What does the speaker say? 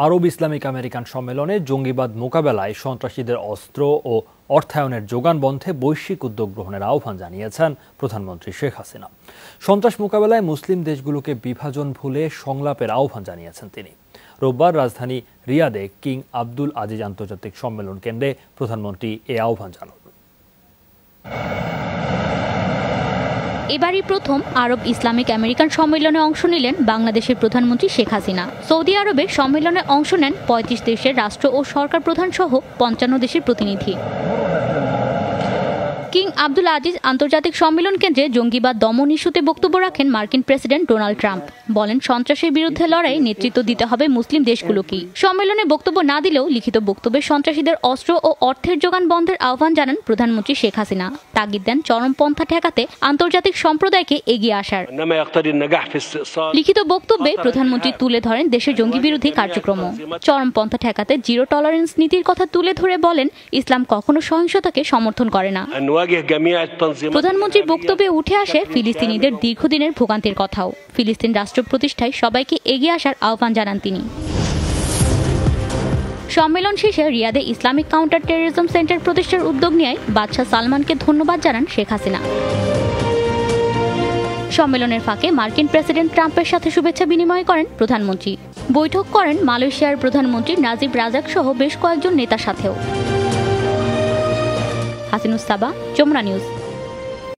আরব Islamic American সম্মেলনে জঙ্গিবাদ মোকাবেলায় সন্ত্রাসীদের অস্ত্র ও অর্থায়নের যোগান বন্ধে বৈশ্বিক উদ্যোগ গ্রহণের আহ্বান জানিয়েছেন প্রধানমন্ত্রী শেখ হাসিনা। সন্ত্রাস মোকাবেলায় মুসলিম দেশগুলোকে বিভাজন ভুলে সংলাপের আহ্বান জানিয়েছেন তিনি। রোববার রাজধানী রিয়াদে কিং আব্দুল আজিজ আন্তর্জাতিক সম্মেলন কেন্দ্রে প্রধানমন্ত্রী এ আহ্বান জানান। এবারই প্রথম আরব ইসলামিক আমেরিকান সম্মেলনে অংশ নিলেন বাংলাদেশের প্রধানমন্ত্রী শেখ হাসিনা। সৌদি আরবে সম্মেলনে অংশ নেন ৩৫ দেশের রাষ্ট্র ও সরকার প্রধান সহ ৫৫ দেশের প্রতিনিধি। কিং আব্দুল আজিজ আন্তর্জাতিক সম্মেলন কেন্দ্রে জঙ্গিবাদ দমন ইস্যুতে বক্তব্য রাখেন মার্কিন প্রেসিডেন্ট ডোনাল্ড ট্রাম্প। বলেন, সন্ত্রাসের বিরুদ্ধে লড়াই নেতৃত্ব দিতে হবে মুসলিম দেশগুলোকেই। সম্মেলনে বক্তব্য না দিলেও লিখিত বক্তব্যে সন্ত্রাসীদের অস্ত্র ও অর্থের যোগান বন্ধের আহ্বান জানান প্রধানমন্ত্রী শেখ হাসিনা। তাগিদ দেন চরমপন্থা ঠেকাতে আন্তর্জাতিক সম্প্রদায়কে এগিয়ে আসার। লিখিত বক্তব্যে প্রধানমন্ত্রী তুলে ধরেন দেশের জঙ্গি বিরোধী কার্যক্রম। চরমপন্থা ঠেকাতে জিরো টলারেন্স নীতির কথা তুলে ধরে বলেন, ইসলাম কখনো সহিংসতাকে সমর্থন করে না। প্রধানমন্ত্রীর বক্তব্যে উঠে আসে ফিলিস্তিনিদের দীর্ঘদিনের ভোগান্তির কথাও। ফিলিস্তিন রাষ্ট্র প্রতিষ্ঠায় সবাইকে এগিয়ে আসার আহ্বান জানান তিনি। সম্মেলন শেষে রিয়াদে ইসলামিক কাউন্টার টেররিজম সেন্টার প্রতিষ্ঠার উদ্যোগ নিয়ে বাদশাহ সালমানকে ধন্যবাদ জানান শেখ হাসিনা। সম্মেলনের ফাঁকে মার্কিন প্রেসিডেন্ট ট্রাম্পের সাথে শুভেচ্ছা বিনিময় করেন প্রধানমন্ত্রী। বৈঠক করেন মালয়েশিয়ার প্রধানমন্ত্রী নাজিব রাজাক সহ বেশ কয়েকজন নেতার সাথেও। হাসিনুস সাবা, যমুনা নিউজ।